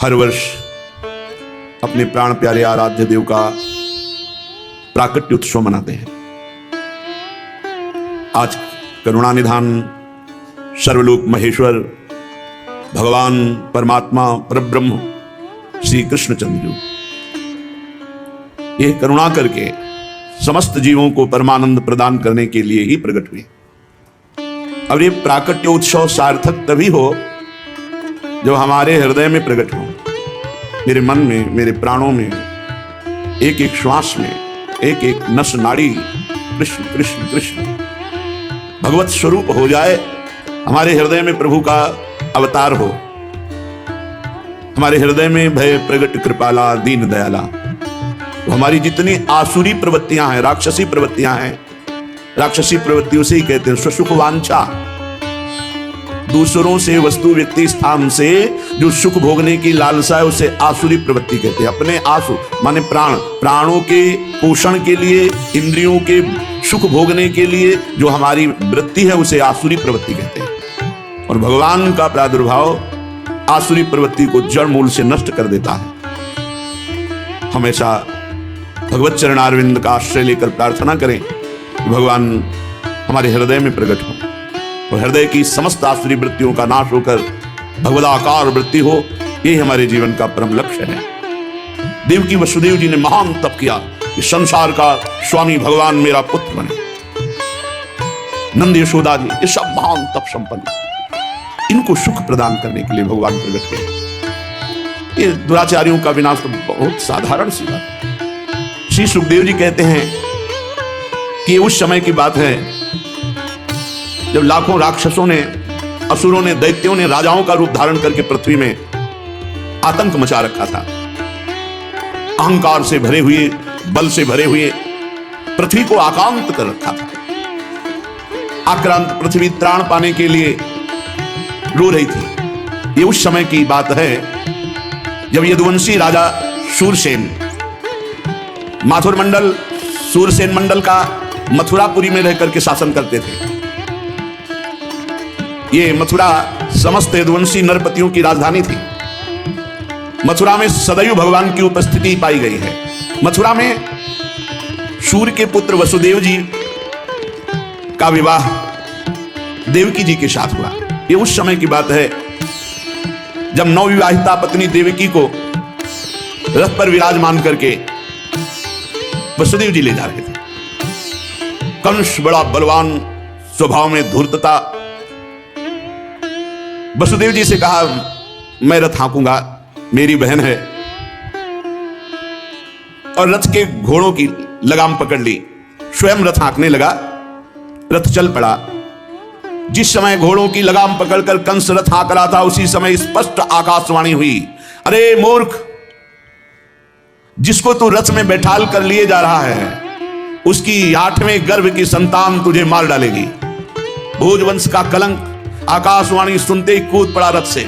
हर वर्ष अपने प्राण प्यारे आराध्य देव का प्राकट्य उत्सव मनाते हैं। आज करुणा निधान सर्वलोक महेश्वर भगवान परमात्मा परब्रह्म श्री कृष्णचंद्र जी ये करुणा करके समस्त जीवों को परमानंद प्रदान करने के लिए ही प्रकट हुए। अब ये प्राकट्य उत्सव सार्थक तभी हो जो हमारे हृदय में प्रकट हो, मेरे मन में, मेरे प्राणों में, एक एक श्वास में, एक एक नस नाड़ी कृष्ण कृष्ण कृष्ण भगवत स्वरूप हो जाए। हमारे हृदय में प्रभु का अवतार हो, हमारे हृदय में भय प्रगट कृपाला दीन दयाला। तो हमारी जितनी आसुरी प्रवृत्तियां हैं, राक्षसी प्रवृत्तियां हैं, राक्षसी प्रवृत्तियों से ही कहते हैं स्वसुख वांछा। दूसरों से, वस्तु, व्यक्ति, स्थान से जो सुख भोगने की लालसा है उसे आसुरी प्रवृत्ति कहते हैं। अपने आसु माने प्राणों के पोषण के लिए, इंद्रियों के सुख भोगने के लिए जो हमारी वृत्ति है उसे आसुरी प्रवृत्ति कहते हैं। और भगवान का प्रादुर्भाव आसुरी प्रवृत्ति को जड़ मूल से नष्ट कर देता है। हमेशा भगवत चरणारविंद का आश्रय लेकर प्रार्थना करें, भगवान हमारे हृदय में प्रकट हो और हृदय की समस्त आसुरी वृत्तियों का नाश होकर भगवदाकार वृत्ति हो। यही हमारे जीवन का परम लक्ष्य है। देवकी वसुदेव जी ने महान तप किया कि संसार का स्वामी भगवान मेरा पुत्र बने। नंद यशोदा जी ये सब महान तप संपन्न, इनको सुख प्रदान करने के लिए भगवान प्रकट हुए। ये दुराचारियों का विनाश तो बहुत साधारण सी बात। श्री सुखदेव जी कहते हैं कि उस समय की बात है जब लाखों राक्षसों ने, असुरों ने, दैत्यों ने राजाओं का रूप धारण करके पृथ्वी में आतंक मचा रखा था। अहंकार से भरे हुए, बल से भरे हुए पृथ्वी को आक्रांत कर रखा था। आक्रांत पृथ्वी त्राण पाने के लिए रो रही थी। ये उस समय की बात है जब यदुवंशी राजा शूरसेन, माथुर मंडल शूरसेन मंडल का मथुरापुरी में रहकर के शासन करते थे। ये मथुरा समस्त यदुवंशी नरपतियों की राजधानी थी। मथुरा में सदैव भगवान की उपस्थिति पाई गई है। मथुरा में सूर्य के पुत्र वसुदेव जी का विवाह देवकी जी के साथ हुआ। ये उस समय की बात है जब नवविवाहिता पत्नी देवकी को रथ पर विराजमान करके वसुदेव जी ले जा रहे थे। कंस बड़ा बलवान, स्वभाव में धूर्तता, वसुदेव जी से कहा मैं रथ हाँकूंगा, मेरी बहन है, और रथ के घोड़ों की लगाम पकड़ ली, स्वयं रथ हाँकने लगा। रथ चल पड़ा। जिस समय घोड़ों की लगाम पकड़कर कंस रथ हाँक रहा था उसी समय स्पष्ट आकाशवाणी हुई, अरे मूर्ख, जिसको तू रथ में बैठाल कर लिए जा रहा है उसकी 8वें गर्भ की संतान तुझे मार डालेगी। भोजवंश का कलंक। आकाशवाणी सुनते ही कूद पड़ा रथ से,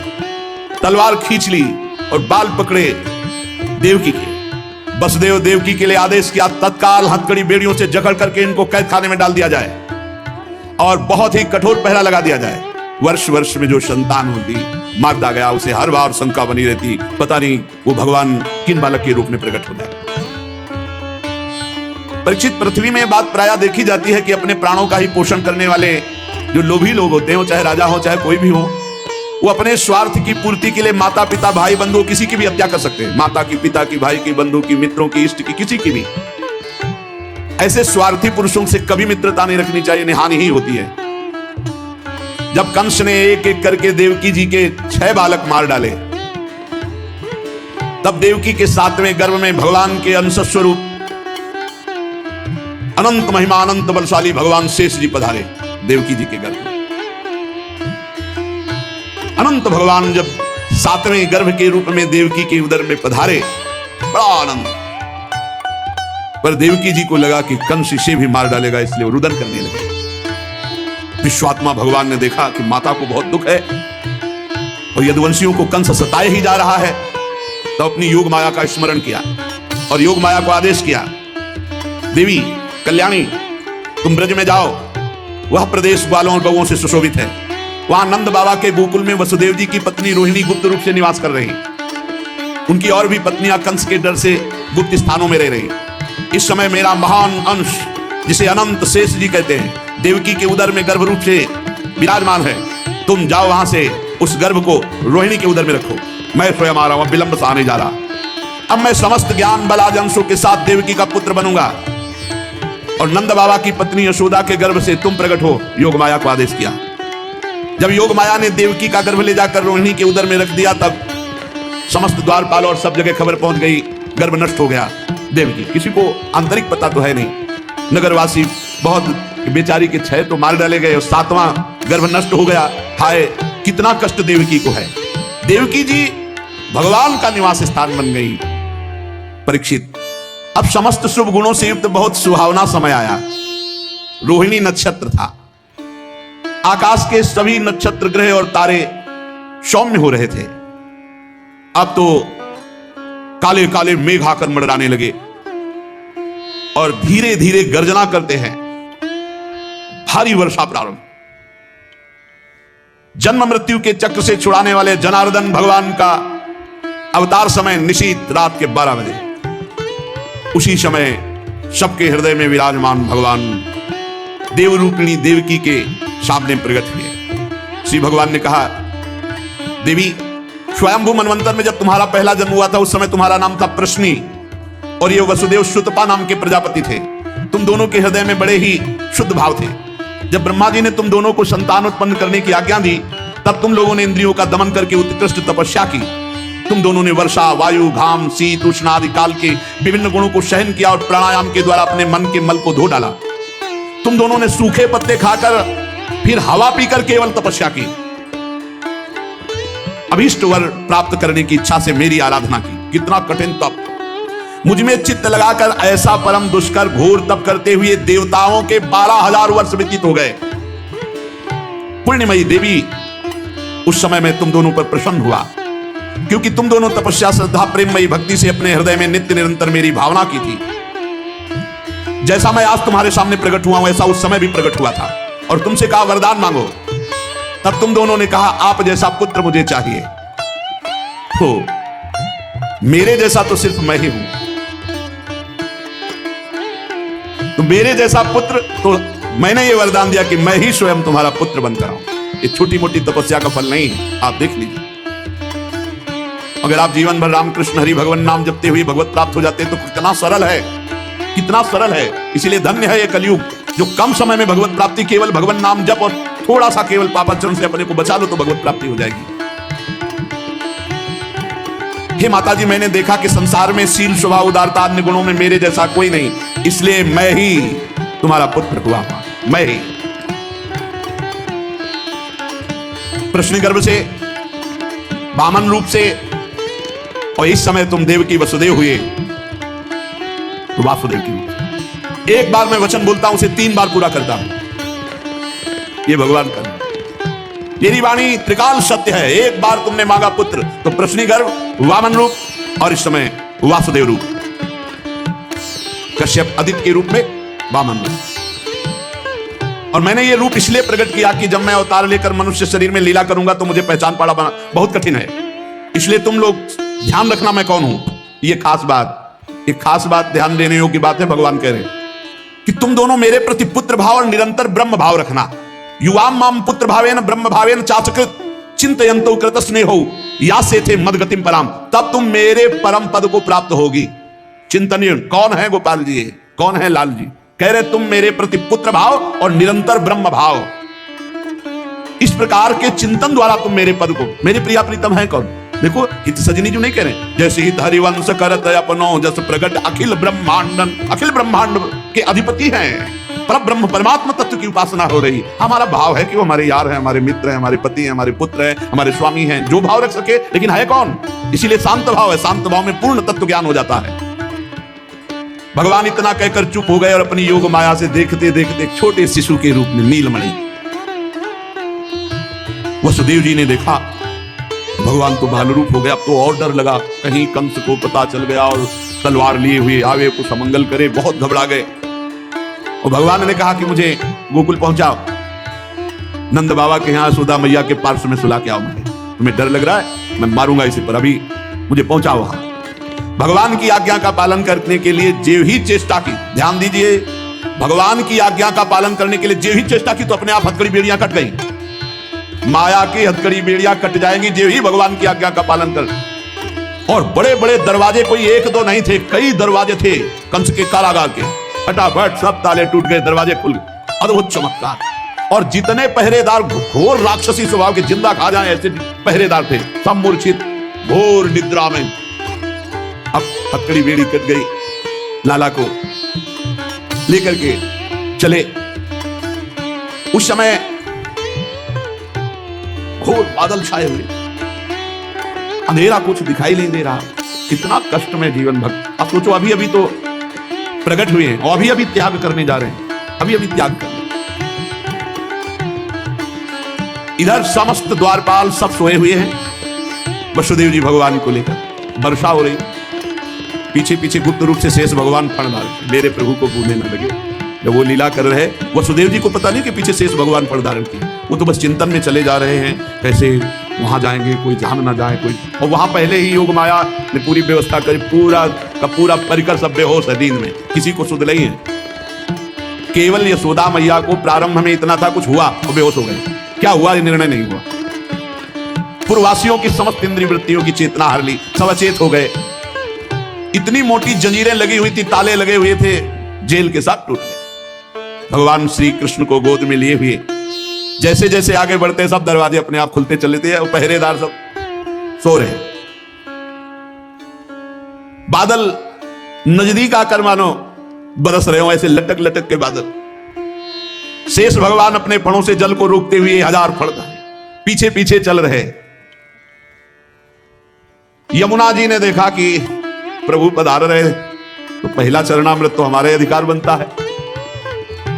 तलवार खींच ली और बाल पकड़े देवकी के। वसुदेव देवकी के लिए आदेश किया तत्काल हथकड़ी बेड़ियों से जकड़ करके इनको कैद खाने में डाल दिया जाए और बहुत ही कठोर पहरा लगा दिया जाए। वर्ष वर्ष में जो संतान होती मारता गया उसे हर बार शंका बनी रहती, पता नहीं वो भगवान किन बालक के रूप में प्रकट हो जाए। परीक्षित, पृथ्वी में बात प्रायः देखी जाती है कि अपने प्राणों का ही पोषण करने वाले जो लोभी लोग होते हैं, वो चाहे राजा हो चाहे कोई भी हो, वो अपने स्वार्थ की पूर्ति के लिए माता पिता भाई बंधु किसी की भी हत्या कर सकते हैं। माता की, पिता की, भाई की, बंधु की, मित्रों की, इष्ट की, किसी की भी। ऐसे स्वार्थी पुरुषों से कभी मित्रता नहीं रखनी चाहिए, हानि ही होती है। जब कंस ने एक एक करके देवकी जी के 6 बालक मार डाले, तब देवकी के 7वें गर्भ में भगवान के अंश स्वरूप अनंत महिमा, अनंत बलशाली भगवान शेष जी पधारे देवकी जी के गर्भ में। अनंत भगवान जब 7वें गर्भ के रूप में देवकी के उदर में पधारे, बड़ा आनंद। पर देवकी जी को लगा कि कंस इसे भी मार डालेगा, इसलिए वो रुदन करने लगे। विश्वात्मा भगवान ने देखा कि माता को बहुत दुख है और यदुवंशियों को कंस सताए ही जा रहा है, तो अपनी योग माया का स्मरण किया और योग माया को आदेश किया, देवी कल्याणी तुम ब्रज में जाओ, वह प्रदेश ग्वालों और गौओं से सुशोभित है। वहां नंद बाबा के गोकुल में वसुदेव जी की पत्नी रोहिणी गुप्त रूप से निवास कर रही। उनकी और भी पत्नियां कंस के डर से गुप्त स्थानों में रह रही। इस समय मेरा महान अंश, जिसे अनंत शेष जी कहते हैं, देवकी के उदर में गर्भ रूप से विराजमान है। तुम जाओ वहां से उस गर्भ को रोहिणी के उदर में रखो। मैं स्वयं आ रहा हूं, विलंब से आने जा रहा। अब मैं समस्त ज्ञान बलाज अंशों के साथ देवकी का पुत्र बनूंगा और नंद बाबा की पत्नी यशोदा के गर्भ से तुम प्रकट हो, योग माया को आदेश किया। जब योग माया ने देवकी का गर्भ ले जाकर रोहिणी के उदर में रख दिया, तब समस्त द्वारपाल और सब जगह खबर पहुंच गई, गर्भ नष्ट हो गया देवकी। किसी को आंतरिक पता तो है नहीं, नगरवासी बहुत बेचारी के 6 तो मार डाले गए और 7वां गर्भ नष्ट हो गया। हाय कितना कष्ट देवकी को है। देवकी जी भगवान का निवास स्थान बन गई। परीक्षित, अब समस्त शुभ गुणों से युक्त बहुत सुहावना समय आया। रोहिणी नक्षत्र था, आकाश के सभी नक्षत्र ग्रह और तारे सौम्य हो रहे थे। अब तो काले काले मेघ आकर मंडराने लगे और धीरे धीरे गर्जना करते हैं। भारी वर्षा प्रारंभ। जन्म मृत्यु के चक्र से छुड़ाने वाले जनार्दन भगवान का अवतार समय निशीत रात के 12 बजे। उसी समय सबके हृदय में विराजमान भगवान देवरूपिणी देवकी के सामने प्रकट हुए। श्री भगवान ने कहा, देवी, स्वयंभू मनवंतर में जब तुम्हारा पहला जन्म हुआ था, उस समय तुम्हारा नाम था प्रश्नी और ये वसुदेव श्रुतपा नाम के प्रजापति थे। तुम दोनों के हृदय में बड़े ही शुद्ध भाव थे। जब ब्रह्मा जी ने तुम दोनों को संतान उत्पन्न करने की आज्ञा दी, तब तुम लोगों ने इंद्रियों का दमन करके उत्कृष्ट तपस्या की। तुम दोनों ने वर्षा, वायु, घाम, शीत, उष्ण आदि काल के विभिन्न गुणों को सहन किया और प्राणायाम के द्वारा अपने मन के मल को धो डाला। तुम दोनों ने सूखे पत्ते खाकर फिर हवा पीकर केवल तपस्या की। अभीष्ट वर प्राप्त करने की इच्छा से मेरी आराधना की। कितना कठिन तप! मुझ में चित्त लगाकर ऐसा परम दुष्कर घोर तप करते हुए देवताओं के 12,000 वर्ष व्यतीत हो गए। पुण्यमयी देवी, उस समय में तुम दोनों पर प्रसन्न हुआ, क्योंकि तुम दोनों तपस्या, श्रद्धा, प्रेममयी भक्ति से अपने हृदय में नित्य निरंतर मेरी भावना की थी। जैसा मैं आज तुम्हारे सामने प्रकट हुआ हूं, ऐसा उस समय भी प्रकट हुआ था और तुमसे कहा वरदान मांगो। तब तुम दोनों ने कहा, आप जैसा पुत्र मुझे चाहिए। हो, मेरे जैसा तो सिर्फ मैं ही हूं, तो मेरे जैसा पुत्र, तो मैंने ये वरदान दिया कि मैं ही स्वयं तुम्हारा पुत्र बनकर आऊं। ये छोटी मोटी तपस्या का फल नहीं है, आप देख लीजिए। अगर आप जीवन भर रामकृष्ण हरि भगवान नाम जपते हुए भगवत प्राप्त हो जाते तो कितना सरल है, कितना सरल है। इसीलिए धन्य है ये कलयुग, जो कम समय में भगवत प्राप्ति, केवल भगवान नाम जप और थोड़ा सा केवल पापाचरण से अपने को बचा लो तो भगवत प्राप्ति हो जाएगी। हे माता जी, मैंने देखा कि संसार में शील, स्वभाव, उदारता, अन्य गुणों में मेरे जैसा कोई नहीं, इसलिए मैं ही तुम्हारा पुत्र हुआ। मैं ही प्रश्न गर्भ से, वामन रूप से, और इस समय तुम देवकी वसुदेव हुए तो वासुदेव की रूप। एक बार मैं वचन बोलता हूं, उसे 3 बार पूरा करता हूं। ये भगवान का, तेरी वाणी त्रिकाल सत्य है। एक बार तुमने मांगा पुत्र तो प्रश्नी गर्भ, वामन रूप और इस समय वासुदेव रूप, कश्यप आदित्य के रूप में वामन रूप। और मैंने ये रूप इसलिए प्रकट किया कि जब मैं अवतार लेकर मनुष्य शरीर में लीला करूंगा तो मुझे पहचान पाना बहुत कठिन है। इसलिए तुम लोग ध्यान रखना मैं कौन हूं। ये खास बात ध्यान देने योग्य बात है। भगवान कह रहे कि तुम दोनों मेरे प्रति पुत्र भाव और निरंतर ब्रह्म भाव रखना। युवाम माम पुत्र भावेन ब्रह्म भावेन चाचकृत चिंतयन्तो कृतस्नेहो यासे थे मदगतिम पराम। तब तुम मेरे परम पद को प्राप्त होगी। चिंतनीय कौन है गोपाल जी, कौन है लाल जी? कह रहे तुम मेरे प्रति पुत्र भाव और निरंतर ब्रह्म भाव, इस प्रकार के चिंतन द्वारा तुम मेरे पद को, मेरे प्रिया प्रीतम है कौन? देखो हित सजनी जो नहीं कह रहे, जैसे हित हरिवंश करत अपनो जस प्रगट अखिल ब्रह्मांड के अधिपति हैं। पर ब्रह्म परमात्मा तत्व की उपासना हो रही। हमारा भाव है कि वो हमारे यार हैं, हमारे मित्र हैं, हमारे पति हैं, हमारे पुत्र हैं, हमारे स्वामी हैं, जो भाव रख सके, लेकिन है कौन? इसीलिए शांत भाव है। शांत भाव में पूर्ण तत्व ज्ञान हो जाता है। भगवान इतना कहकर चुप हो गए और अपनी योग माया से देखते देखते एक छोटे शिशु के रूप में नीलमणि, वसुदेव जी ने देखा भगवान तो भालू रूप हो गया। अब तो और डर लगा, कहीं कंस को पता चल गया और तलवार लिए हुए आवे कुछ अमंगल करे। बहुत घबरा गए और भगवान ने कहा कि मुझे गोकुल पहुंचाओ, नंद बाबा के यहाँ सुधा मैया के पार्श्व में सुला के आओ। मुझे तुम्हें डर लग रहा है, मैं मारूंगा इसे, पर अभी मुझे पहुंचा वहां। भगवान की आज्ञा का पालन करने के लिए जो ही चेष्टा की, ध्यान दीजिए, भगवान की आज्ञा का पालन करने के लिए जो ही चेष्टा की तो अपने आप हथकड़ी बेड़ियां कट गई। माया की हथकड़ी बेड़ियां कट जाएंगी जो ही भगवान की आज्ञा का पालन कर। और बड़े बड़े दरवाजे कोई एक दो नहीं थे, कई दरवाजे थे कंस के कारागार के। फटाफट सब ताले टूट गए, दरवाजे खुल गए। अद्भुत चमत्कार। और जितने पहरेदार घोर राक्षसी स्वभाव के, जिंदा खा जाए ऐसे पहरेदार थे, सब मूर्छित घोर निद्रा में। अब हथकड़ी बेड़ी कट गई, लाला को लेकर के चले। उस समय घोर बादल छाए हुए, अंधेरा, कुछ दिखाई नहीं दे रहा। कितना कष्ट में जीवन भक्त। अब सोचो, अभी अभी तो प्रकट हुए हैं और अभी अभी त्याग करने जा रहे हैं, अभी अभी त्याग करने। इधर समस्त द्वारपाल सब सोए हुए हैं वसुदेव जी भगवान को लेकर। वर्षा हो रही, पीछे पीछे गुप्त रूप से शेष भगवान फण डाल मेरे प्रभु को भूलने न लगे। जब वो लीला कर रहे, वसुदेव जी को पता नहीं कि पीछे शेष भगवान फण धारण किए। वो तो बस चिंतन में चले जा रहे हैं, कैसे वहां जाएंगे, कोई जान ना जाए कोई। और वहां पहले ही योग माया ने पूरी व्यवस्था करी, पूरा का पूरा परिकर सब बेहोश है नींद में, किसी को सुध नहीं है। केवल यशोदा मैया को प्रारंभ में इतना था, कुछ हुआ वो बेहोश हो गए। क्या हुआ ये निर्णय नहीं हुआ। पूर्ववासियों की समस्त इंद्रिय वृत्तियों की चेतना हर ली, सब अचेत हो गए। इतनी मोटी जंजीरें लगी हुई थी, ताले लगे हुए थे, जेल के साथ टूट गए। भगवान श्री कृष्ण को गोद में लिए हुए जैसे जैसे आगे बढ़ते सब दरवाजे अपने आप खुलते चले थे और पहरेदार सब सो रहे। बादल नजदीक आकर मानो बरस रहे हो, ऐसे लटक लटक के बादल। शेष भगवान अपने फणों से जल को रोकते हुए 1000 फण पीछे पीछे चल रहे। यमुना जी ने देखा कि प्रभु पधार रहे, तो पहला चरणामृत तो हमारे अधिकार बनता है।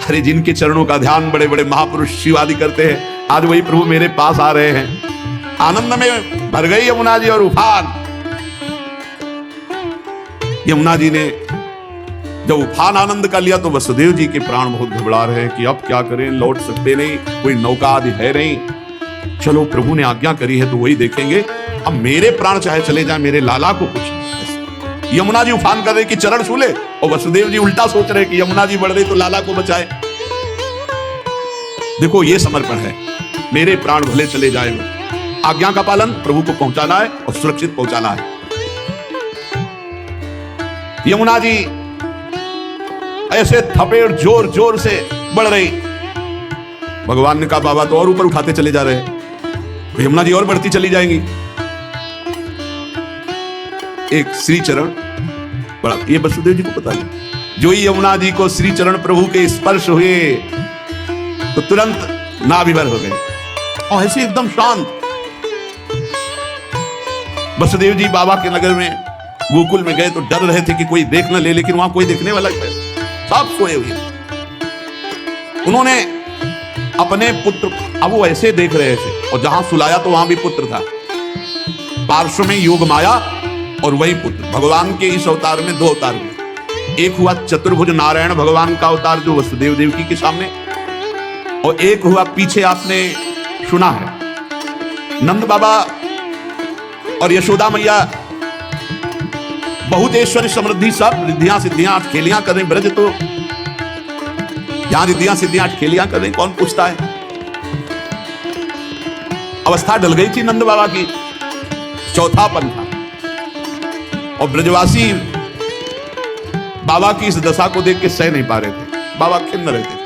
अरे जिनके चरणों का ध्यान बड़े बड़े महापुरुष शिव आदि करते हैं, आज वही प्रभु मेरे पास आ रहे हैं। आनंद में भर गई यमुना जी और उफान। यमुना जी ने जब उफान आनंद का लिया तो वसुदेव जी के प्राण बहुत घबरा रहे हैं कि अब क्या करें, लौट सकते नहीं, कोई नौका आदि है नहीं। चलो प्रभु ने आज्ञा करी है तो वही देखेंगे। अब मेरे प्राण चाहे चले जाए, मेरे लाला को कुछ। यमुना जी उफान कर रहे कि चरण छू ले, और वसुदेव जी उल्टा सोच रहे कि यमुना जी बढ़ रही तो लाला को बचाए। देखो ये समर्पण है, मेरे प्राण भले चले जाए, आज्ञा का पालन प्रभु को पहुंचाना है और सुरक्षित पहुंचाना है। यमुना जी ऐसे थपेड़ जोर जोर से बढ़ रही। भगवान ने कहा बाबा तो और ऊपर उठाते चले जा रहे हैं, तो यमुना जी और बढ़ती चली जाएंगी। एक श्री चरण बड़ा, ये वसुदेव जी को पता नहीं। जो ही यमुना जी को श्री चरण प्रभु के स्पर्श हुए तो तुरंत नाभिभर हो गए और ऐसे एकदम शांत। वसुदेव जी बाबा के नगर में गोकुल में गए तो डर रहे थे कि कोई देख न ले, लेकिन वहां कोई देखने वाला है, सब सोए हुए। उन्होंने अपने पुत्र, अब वो ऐसे देख रहे थे और जहां सुलाया तो वहां भी पुत्र था, पार्श्व में योग माया और वही पुत्र। भगवान के इस अवतार में 2 अवतार हुए, एक हुआ चतुर्भुज नारायण भगवान का अवतार जो वसुदेव देवकी के सामने, और एक हुआ पीछे आपने सुना है नंद बाबा और यशोदा मैया बहुत ऐश्वर्य समृद्धि सब रिद्धियां सिद्धियां अटखेलियां कर रहे। ब्रज तो यहां रिद्धियां सिद्धियां अटखेलियां कर रहे, कौन पूछता है। अवस्था डल गई थी नंद बाबा की, चौथापन था, और ब्रजवासी बाबा की इस दशा को देख के सह नहीं पा रहे थे, बाबा खिन्न रहते थे।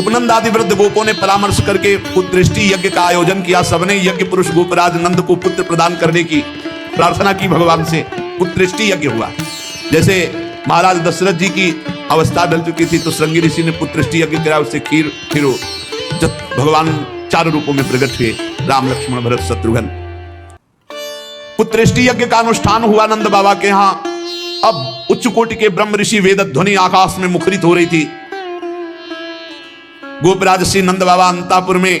उपनंद आदि वृद्ध गोपों ने परामर्श करके पुत्रष्टि यज्ञ का आयोजन किया। सबने यज्ञ पुरुष गोपराज नंद को पुत्र प्रदान करने की प्रार्थना की भगवान से। पुत्रष्टि यज्ञ हुआ। जैसे महाराज दशरथ जी की अवस्था डल चुकी थी तो श्रृंगी ऋषि ने पुत्रष्टि यज्ञ कराया, उससे खीर खीरो। जब भगवान 4 रूपों में प्रकट हुए, राम लक्ष्मण भरत शत्रुघ्न। पुत्रष्टि यज्ञ का अनुष्ठान हुआ नंद बाबा के यहां। अब उच्च कोटि के ब्रह्म ऋषि वेद ध्वनि आकाश में मुखरित हो रही थी। गोपराज श्री नंद बाबा अंतापुर में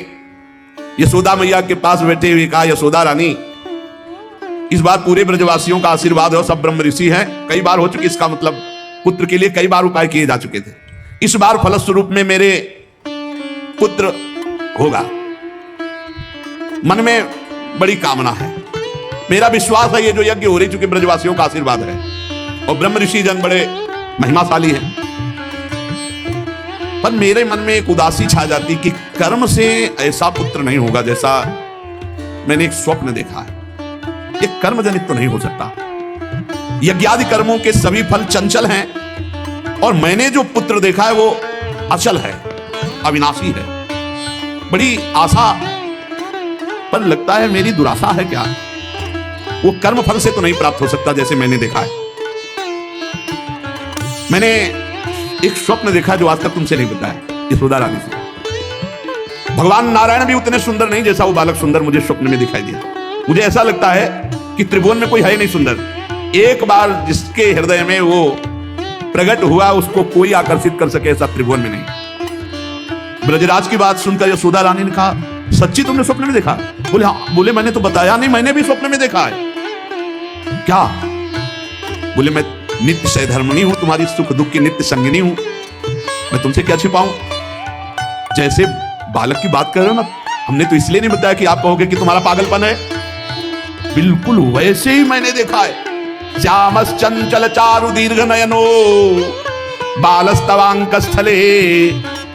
यशोदा मैया के पास बैठे हुए कहा, यशोदा रानी इस बार पूरे ब्रजवासियों का आशीर्वाद है, सब ब्रह्म ऋषि हैं, कई बार हो चुकी, इसका मतलब पुत्र के लिए कई बार उपाय किए जा चुके थे, इस बार फलस्वरूप में मेरे पुत्र होगा। मन में बड़ी कामना है, मेरा विश्वास है ये जो यज्ञ हो रही, चूंकि ब्रजवासियों का आशीर्वाद है और ब्रह्म ऋषि जन बड़े महिमाशाली हैं, पर मेरे मन में एक उदासी छा जाती कि कर्म से ऐसा पुत्र नहीं होगा जैसा मैंने एक स्वप्न देखा है। ये कर्म जनित तो नहीं हो सकता। यज्ञादि कर्मों के सभी फल चंचल हैं और मैंने जो पुत्र देखा है वो अचल है, अविनाशी है। बड़ी आशा, पर लगता है मेरी दुराशा है क्या? वो कर्म फल से तो नहीं प्राप्त हो सकता जैसे मैंने देखा है। मैंने एक स्वप्न देखा जो आज तक तुमसे नहीं बताया, यशोदा रानी से। भगवान नारायण भी उतने सुंदर नहीं जैसा वो बालक सुंदर मुझे स्वप्न में दिखाई दिया। मुझे ऐसा लगता है कि त्रिभुवन में कोई है नहीं सुंदर। एक बार जिसके हृदय में वो प्रकट हुआ उसको कोई आकर्षित कर सके ऐसा त्रिभुवन में नहीं। ब्रजराज की बात सुनकर यशोदा रानी ने कहा, सच्ची तुमने स्वप्न में देखा? बोले हाँ। बोले मैंने तो बताया नहीं, मैंने भी स्वप्न में देखा है। क्या? बोले मैं नित्य सहधर्मिणी हूं, तुम्हारी सुख दुख की नित्य संगिनी हूं, मैं तुमसे क्या छिपाऊं? जैसे बालक की बात कर रहे हो ना, हमने तो इसलिए नहीं बताया कि आप कहोगे कि तुम्हारा पागलपन है। बिल्कुल वैसे ही मैंने देखा है। श्यामस चंचल चारु दीर्घ नयनो बालस्तवांक स्थले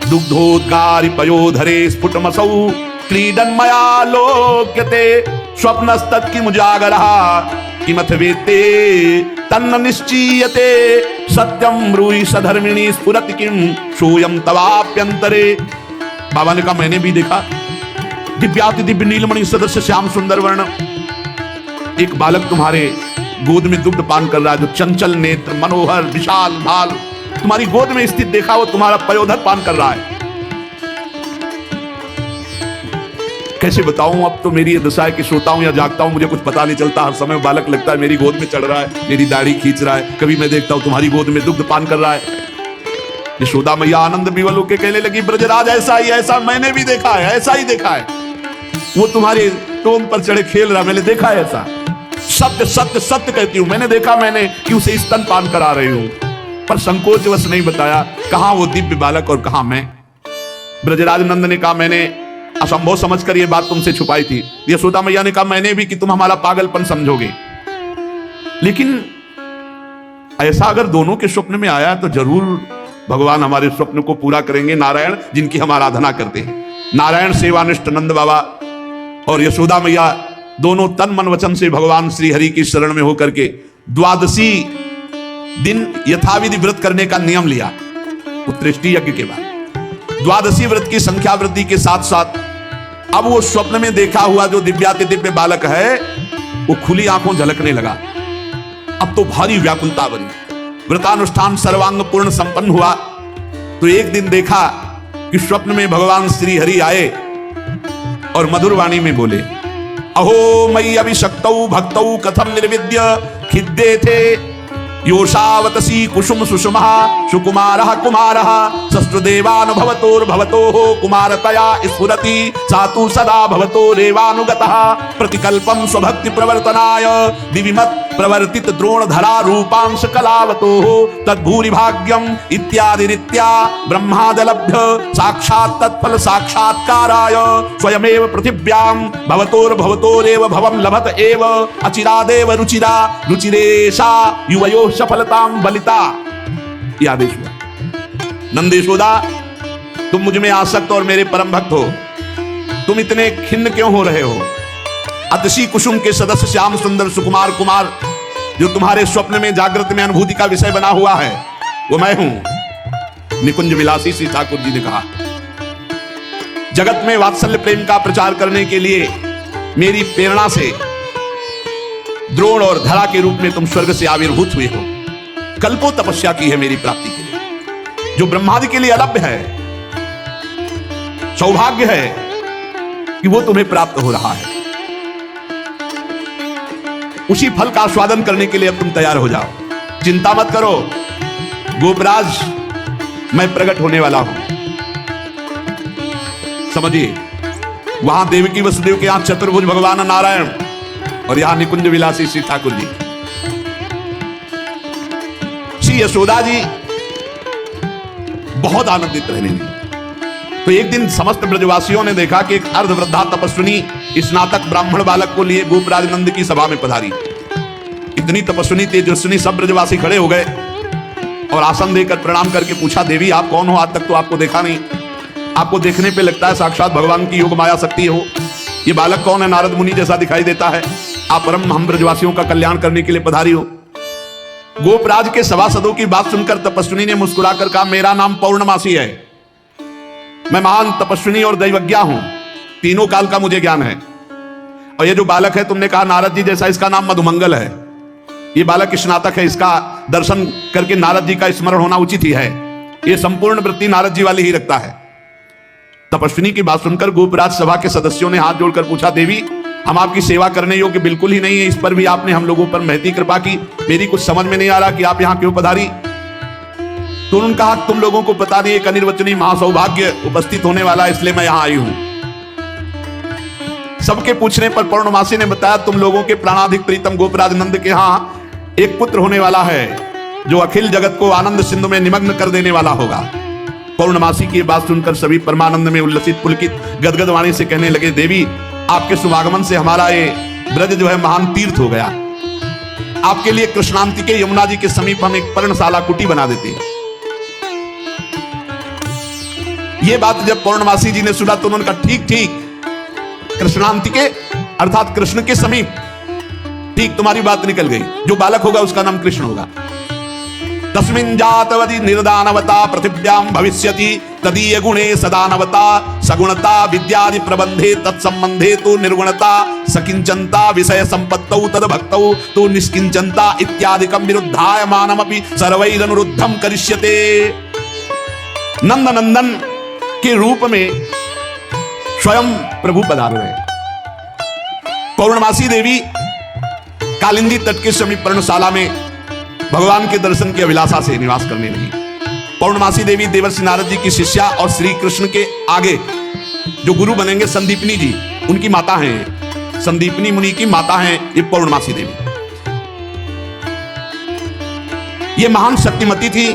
दुग्धोद्गारि पयोधरे स्फुटमसौ क्रीडन मया लोक्यते स्वप्नस्तत् किमुजागरः किमथ वेत्ते तन्न निश्चीयते सत्यम ब्रूहि सधर्मिणी स्फुरति किम सोयम तवाप्यंतरे। बाबा ने कहा मैंने भी देखा। दिव्याति दिव्य नीलमणि सदस्य श्याम सुंदर वर्ण एक बालक तुम्हारे गोद में दुग्ध पान कर रहा है, जो चंचल नेत्र मनोहर विशाल भाल तुम्हारी गोद में स्थित देखा, वो तुम्हारा पयोधर पान कर रहा है। कैसे बताऊं, अब तो मेरी ये दशा है कि सोता हूं या जागता हूं मुझे कुछ पता नहीं चलता। हर समय बालक लगता है मेरी गोद में चढ़ रहा है, मेरी दाढ़ी खींच रहा है। कभी मैं देखता हूं तुम्हारी गोद में दुग्ध पान कर रहा है। यशोदा मैया आनंद विवल होकर कहने लगी, ब्रजराज ऐसा ही, ऐसा मैंने भी देखा है, ऐसा ही देखा है। वो तुम्हारे टोन पर चढ़े खेल रहा, मैंने देखा है ऐसा। सत्य सत्य सत्य कहती हूं, मैंने देखा, मैंने कि उसे स्तन पान करा रही हूं, पर संकोचवश नहीं बताया कहां वो दिव्य बालक और कहां मैं। ब्रजराज नंद ने कहा मैंने असंभव समझकर ये बात तुमसे छुपाई थी। यशोदा मैया ने कहा मैंने भी, कि तुम हमारा पागलपन समझोगे। लेकिन ऐसा अगर दोनों के स्वप्न में आया तो जरूर भगवान हमारे स्वप्न को पूरा करेंगे। नारायण जिनकी हम आराधना करते हैं, नारायण सेवानिष्ठ नंद बाबा और यशोदा मैया दोनों तन मन वचन से भगवान श्री हरि की शरण में होकर के द्वादशी दिन यथाविधि व्रत करने का नियम लिया। उत्तृष्टि यज्ञ के बाद द्वादशी व्रत की संख्या वृद्धि के साथ साथ अब वो स्वप्न में देखा हुआ जो दिव्याति दिव्य बालक है वो खुली आंखों झलकने लगा। अब तो भारी व्याकुलता बनी। व्रतानुष्ठान सर्वांग पूर्ण संपन्न हुआ तो एक दिन देखा कि स्वप्न में भगवान श्री हरि आए और मधुर वाणी में बोले, अहो मयि अभिषक्तौ भक्तौ कथम निर्विद्य खिद्दे थे योषावतसी कुसुम सुषुमः सुकुमारः कुमारः सस्त्रदेवान भवतोर्भवतोः कुमारतया स्फुरति सातु सदा भवतो रेवानुगतः प्रतिकल्पं स्वभक्ति प्रवर्तनाय दिविमत् प्रवर्तित द्रोणधरा रूपांश कलावतोः तद्भूरि भाग्यम इत्यादि रीत्या ब्रह्मादलभ्य साक्षात् तत्फल साक्षात्काराय स्वयमेव पृथिव्यां भवतोर्भवतोरेव भवं लभत एव अचिरादेव रुचिरा रुचिरेशा युवयो सफलताम बलिता। यह आदेश हुआ। नंद यशोदा तुम मुझ में आसक्त और मेरे परम भक्त हो, तुम इतने खिन्न क्यों हो रहे हो? अतसी कुसुम के सदस्य श्याम सुंदर सुकुमार कुमार जो तुम्हारे स्वप्न में जागृत में अनुभूति का विषय बना हुआ है वो मैं हूं। निकुंज विलासी श्री ठाकुर जी ने कहा, जगत में वात्सल्य प्रेम का प्रचार करने के लिए मेरी प्रेरणा से द्रोण और धरा के रूप में तुम स्वर्ग से आविर्भूत हुए हो। कल्पों तपस्या की है मेरी प्राप्ति के लिए, जो ब्रह्मादि के लिए अलभ्य है। सौभाग्य है कि वो तुम्हें प्राप्त हो रहा है। उसी फल का आस्वादन करने के लिए अब तुम तैयार हो जाओ। चिंता मत करो, गोपराज मैं प्रकट होने वाला हूं। समझिए, वहां देवकी वसुदेव के यहां चतुर्भुज भगवान नारायण और यहां निकुंज विलासी श्री ठाकुर जी। श्री यशोदा जी बहुत आनंदित रहने लगी। तो एक दिन समस्त ब्रजवासियों ने देखा कि एक अर्धवृद्धा तपस्विनी स्नातक ब्राह्मण बालक को लिए गोपराज नंद की सभा में पधारी। इतनी तपस्विनी तेजस्विनी सब ब्रजवासी खड़े हो गए और आसन देकर प्रणाम करके पूछा, देवी आप कौन हो? आज तक तो आपको देखा नहीं, आपको देखने पे लगता है साक्षात भगवान की योग माया शक्ति हो। ये बालक कौन है? नारद मुनि जैसा दिखाई देता है। आप परम हम ब्रजवासियों का कल्याण करने के लिए पधारी हो। गोपराज के सभासदों की बात सुनकर तपस्विनी ने मुस्कुराकर कहा, मेरा नाम पौर्णमासी है, मैं महान तपस्विनी और दैवज्ञा हूं, तीनों काल का मुझे ज्ञान है। और ये जो बालक है तुमने कहा नारद जी जैसा, इसका नाम मधुमंगल है। ये बालक स्नातक है, इसका दर्शन करके नारद जी का स्मरण होना उचित ही है। ये संपूर्ण वृत्ति नारद जी वाली ही रखता है। तपस्विनी की बात सुनकर गोपराज सभा के सदस्यों ने हाथ जोड़कर पूछा, देवी हम आपकी सेवा करने योग्य बिल्कुल ही नहीं है, इस पर भी आपने हम लोगों पर महती कृपा की, मेरी कुछ समझ में नहीं आ रहा कि आप यहाँ क्यों पधारी। तो उन्होंने कहा, तुम लोगों को पता नहीं एक अनिर्वचनीय महासौभाग्य उपस्थित होने वाला, इसलिए मैं यहाँ आई हूं। सबके पूछने पर पौर्णमासी ने बताया, तुम लोगों के प्राणाधिक प्रीतम गोपराज नंद के यहाँ एक पुत्र होने वाला है जो अखिल जगत को आनंद सिंधु में निमग्न कर देने वाला होगा। पौर्णमासी की बात सुनकर सभी परमानंद में उल्लसित पुलकित गदगद वाणी से कहने लगे, देवी आपके शुभागमन से हमारा ये ब्रज जो है महान तीर्थ हो गया। आपके लिए कृष्णांतिके यमुना जी के समीप हम एक पर्णशाला कुटी बना देते हैं। ये बात जब पौर्णमासी जी ने सुना तो उन्होंने कहा, ठीक ठीक, कृष्णांतिके अर्थात कृष्ण के समीप, ठीक तुम्हारी बात निकल गई, जो बालक होगा उसका नाम कृष्ण होगा। तस्मिन् जातवति निर्दानवता पृथिव्यां भविष्यति तदीय गुणे सदानवता सगुणता विद्यादि प्रबंधे तत्संबंधे तो निर्गुणता सकिंचनता विषय संपत्तौ तद्भक्तौ तो निष्किंचनता इत्यादिकं विरुद्धायमानमपि सर्वैरनुरुद्धं करिष्यते। नंद नंदन के रूप में स्वयं प्रभु पधार रहे। पौर्णमासी देवी कालिंदी तट के समीप पर्णशाला में भगवान के दर्शन की अभिलाषा से निवास करने लगी। पौर्णमासी देवी देवर्षि नारद जी की शिष्या और श्री कृष्ण के आगे जो गुरु बनेंगे संदीपनी जी, उनकी माता हैं, संदीपनी मुनि की माता हैं ये पौर्णमासी देवी। ये महान शक्तिमती थी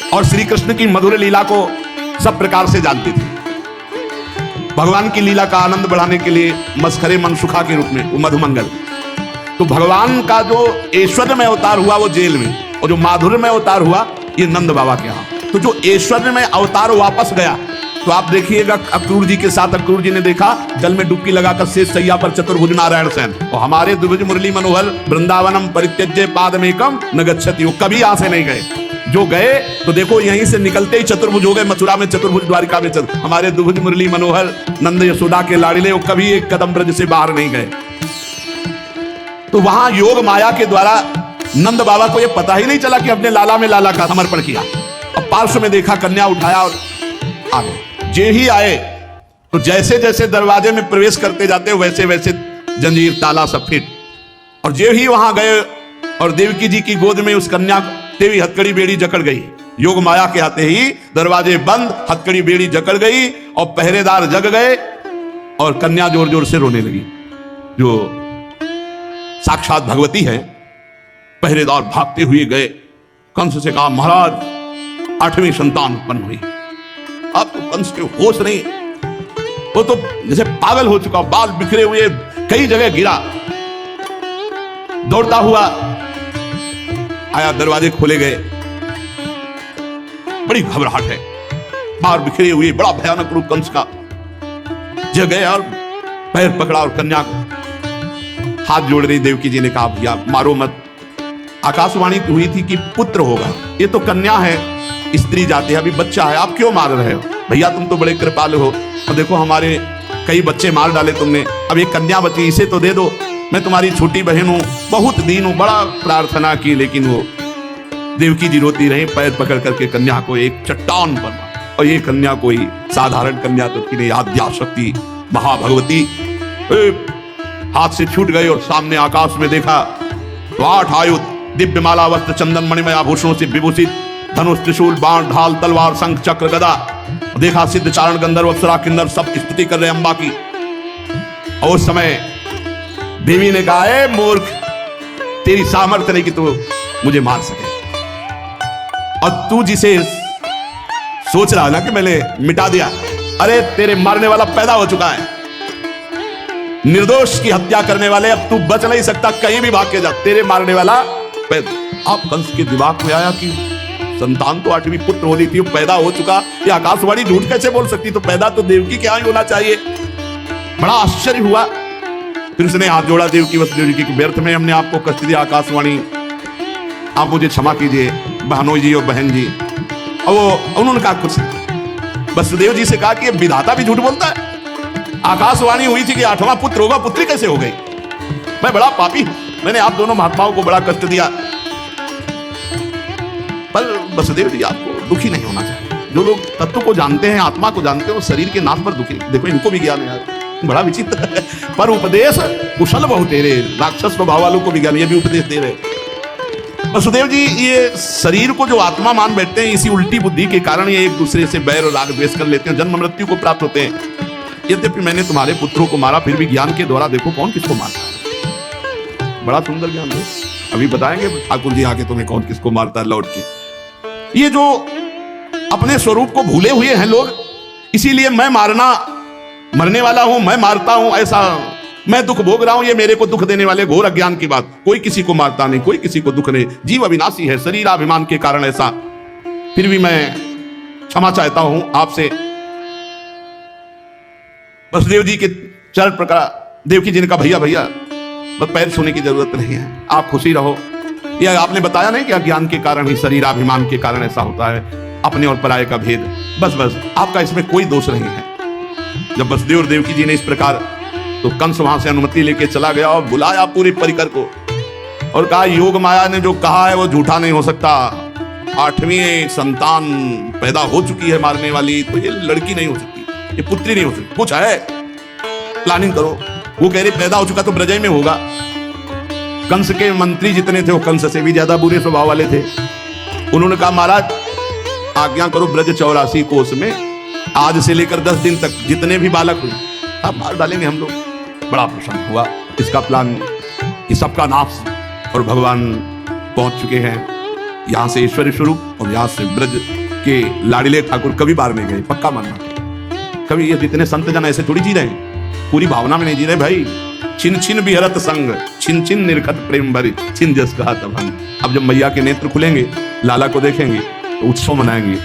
और श्री कृष्ण की मधुर लीला को सब प्रकार से जानती थी। भगवान की लीला का आनंद बढ़ाने के लिए मस्खरे मनसुखा के रूप में वो मधुमंगल, तो भगवान का जो ऐश्वर्य में अवतार हुआ वो जेल में, और जो माधुर्य में अवतार हुआ ये नंद बाबा के यहाँ। तो जो ऐश्वर्य में अवतार वापस गया, तो आप देखिएगा अक्रूर जी के साथ अक्रूर जी ने देखा जल में डुबकी लगाकर शेष सैया पर चतुर्भुज नारायण सेन, और हमारे द्विभुज मुरली मनोहर वृंदावनम परित्यज्य पादमेकम न गच्छति, वो कभी यहाँ से नहीं गए। जो गए तो देखो यहीं से निकलते ही चतुर्भुज हो गए, मथुरा में चतुर्भुज, द्वारिका में चतुर्भुज। हमारे द्विभुज मुरली मनोहर नंद यशोदा के लाड़िले वो कभी एक कदम ब्रज से बाहर नहीं गए। तो वहां योग माया के द्वारा नंद बाबा को यह पता ही नहीं चला कि अपने लाला में लाला का समर्पण किया। अब पार्श्व में देखा, कन्या उठाया और आ गए। जे ही आए तो जैसे जैसे दरवाजे में प्रवेश करते जाते वैसे वैसे जंजीर ताला सब फिट, और जे ही वहां गए और देवकी जी की गोद में उस कन्या देवी हथकड़ी बेड़ी जकड़ गई। योग माया के आते ही दरवाजे बंद, हथकड़ी बेड़ी जकड़ गई और पहरेदार जग गए और कन्या जोर जोर से रोने लगी। जो साक्षात भगवती है, पहरेदार भागते हुए गए, कंस से कहा, महाराज 8वीं संतान उत्पन्न हुई। अब तो कंस के होश नहीं, वो तो जैसे पागल हो चुका, बाल बिखरे हुए, कई जगह गिरा, दौड़ता हुआ आया, दरवाजे खोले गए, बड़ी घबराहट है, बाल बिखरे हुए, बड़ा भयानक रूप कंस का। जग गए और पैर पकड़ा और कन्या को हाथ जोड़ रही देवकी जी ने कहा, भैया मारो मत, आकाशवाणी हुई थी कि पुत्र होगा, ये तो कन्या है, स्त्री जाति है, अभी बच्चा है, आप क्यों मार रहे हो? भैया तुम तो बड़े कृपालु हो, और देखो हमारे कई बच्चे मार डाले तुमने, अब एक कन्या बची, इसे तो दे दो, मैं तुम्हारी छोटी बहन हूं, बहुत दीन हूं। बड़ा प्रार्थना की, लेकिन वो देवकी जी रोती रही, पैर पकड़ करके कन्या को एक चट्टान बना, और ये कन्या कोई साधारण कन्या तो थी नहीं, आद्याशक्ति महाभगवती। हाथ से छूट गई और सामने आकाश में देखा तो 8 आयुध, दिव्य माला वस्त्र चंदन मणिमय आभूषणों से विभूषित, धनुष त्रिशूल बाण ढाल तलवार शंख चक्र गदा। देखा सिद्ध चारण गंधर्व अप्सरा किन्नर सब स्तुति कर रहे अंबा की। और उस समय देवी ने कहा, ए मूर्ख, तेरी सामर्थ्य नहीं कि तू मुझे मार सके, और तू जिसे सोच रहा ना कि मैंने मिटा दिया। अरे तेरे मारने वाला पैदा हो चुका है, निर्दोष की हत्या करने वाले, अब तू बच नहीं सकता, कहीं भी भाग के जा, तेरे मारने वाला पैदा। अब कंस के दिमाग में आया कि संतान तो 8वीं पुत्र होनी थी, पैदा हो चुका, ये आकाशवाणी झूठ कैसे बोल सकती, तो पैदा तो देवकी के यहाँ ही होना चाहिए। बड़ा आश्चर्य हुआ। फिर उसने हाथ जोड़ा देवकी वसुदेव जी की, व्यर्थ में हमने आपको कष्ट दिया आकाशवाणी, आप मुझे क्षमा कीजिए बहनोई जी और बहन जी। और वो उन्होंने कहा कुछ, वसुदेव जी से कहा कि ये विधाता भी झूठ बोलता है, आकाशवाणी हुई थी कि 8वां पुत्र होगा, पुत्री कैसे हो गई, मैं बड़ा पापी हूं, मैंने आप दोनों महात्माओं को बड़ा कष्ट दिया। पर वसुदेव जी आपको दुखी नहीं होना चाहिए, जो लोग तत्व को जानते हैं, आत्मा को जानते हैं, वो शरीर के नाश पर दुखी। देखो इनको भी ज्ञान है, बड़ा विचित्र है। पर उपदेश कुशल बहु तेरे, राक्षस स्वभाव वालों को भी ज्ञान, ये भी उपदेश दे रहे। वसुदेव जी ये शरीर को जो आत्मा मान बैठते हैं, इसी उल्टी बुद्धि के कारण ये एक दूसरे से बैर और राग द्वेष कर लेते हैं, जन्म मृत्यु को प्राप्त होते हैं। यद्यपि मैंने तुम्हारे पुत्रों को मारा, फिर भी ज्ञान के द्वारा देखो कौन किसको मारता है। बड़ा सुंदर ज्ञान है, अभी बताएंगे ठाकुर जी आके तुम्हें कौन किसको मारता है लौट के। ये जो अपने स्वरूप को भूले हुए हैं लोग, इसीलिए मैं मरने वाला हूं, मैं मारता हूं, ऐसा मैं दुख भोग रहा हूं, ये मेरे को दुख देने वाले घोर अज्ञान की बात। कोई किसी को मारता नहीं, कोई किसी को दुख नहीं, जीव अविनाशी है, शरीराभिमान के कारण ऐसा। फिर भी मैं क्षमा चाहता हूं आपसे। वसुदेव जी के चरण प्रकार देवकी जी ने कहा भैया भैया बस पैर छूने की जरूरत नहीं है, आप खुशी रहो। यह आपने बताया नहीं कि अज्ञान के कारण ही, शरीराभिमान के कारण ऐसा होता है, अपने और पराये का भेद, बस बस आपका इसमें कोई दोष नहीं है। जब वसुदेव और देवकी जी ने इस प्रकार, तो कंस वहां से अनुमति लेके चला गया और बुलाया पूरे परिकर को और कहा योग माया ने जो कहा है वो झूठा नहीं हो सकता। 8वीं संतान पैदा हो चुकी है मारने वाली, तो ये लड़की नहीं हो सकती, ये पुत्री नहीं हो सकती, कुछ है, प्लानिंग करो। वो कह रहे पैदा हो चुका तो ब्रज में होगा। कंस के मंत्री जितने थे वो कंस से भी ज्यादा बुरे स्वभाव वाले थे। उन्होंने कहा महाराज आज्ञा करो, ब्रज 84 कोस में आज से लेकर 10 दिन तक जितने भी बालक हुए आप मार डालेंगे हम लोग। बड़ा प्रसन्न हुआ इसका प्लान कि सबका नाश, और भगवान पहुंच चुके हैं यहां से ईश्वरी स्वरूप, और यहां से ब्रज के लाडले ठाकुर कभी बाहर नहीं गए, पक्का मानना। कभी ये जितने संत जन ऐसे थोड़ी जी रहे हैं, पूरी भावना में नहीं जी रहे भाई। छिन छिन बिहरत संग, छिन छिन निरखत प्रेम भरी, छिन जस कहा तब हम। अब जब मैया के नेत्र खुलेंगे, लाला को देखेंगे तो उत्सव मनाएंगे।